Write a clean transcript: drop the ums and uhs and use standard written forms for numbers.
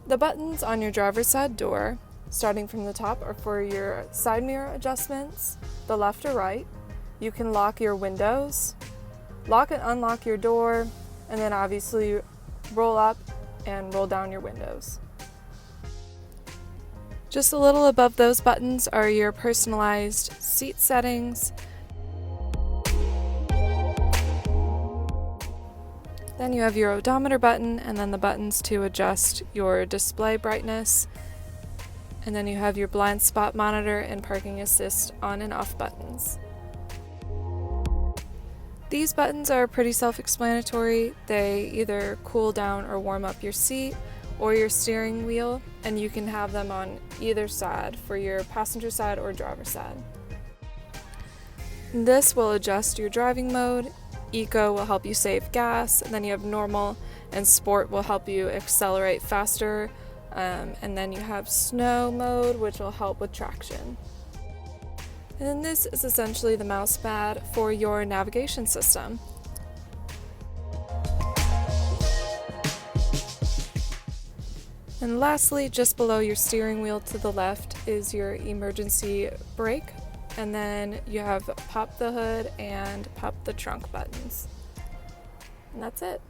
The buttons on your driver's side door, starting from the top, are for your side mirror adjustments, the left or right. You can lock your windows, lock and unlock your door, and then obviously roll up and roll down your windows. Just a little above those buttons are your personalized seat settings. Then you have your odometer button, and then the buttons to adjust your display brightness. And then you have your blind spot monitor and parking assist on and off buttons. These buttons are pretty self-explanatory. They either cool down or warm up your seat or your steering wheel, and you can have them on either side for your passenger side or driver side. This will adjust your driving mode. Eco will help you save gas, and then you have normal, and sport will help you accelerate faster, and then you have snow mode, which will help with traction. And then this is essentially the mouse pad for your navigation system. And lastly, just below your steering wheel to the left is your emergency brake. And then you have pop the hood and pop the trunk buttons. And that's it.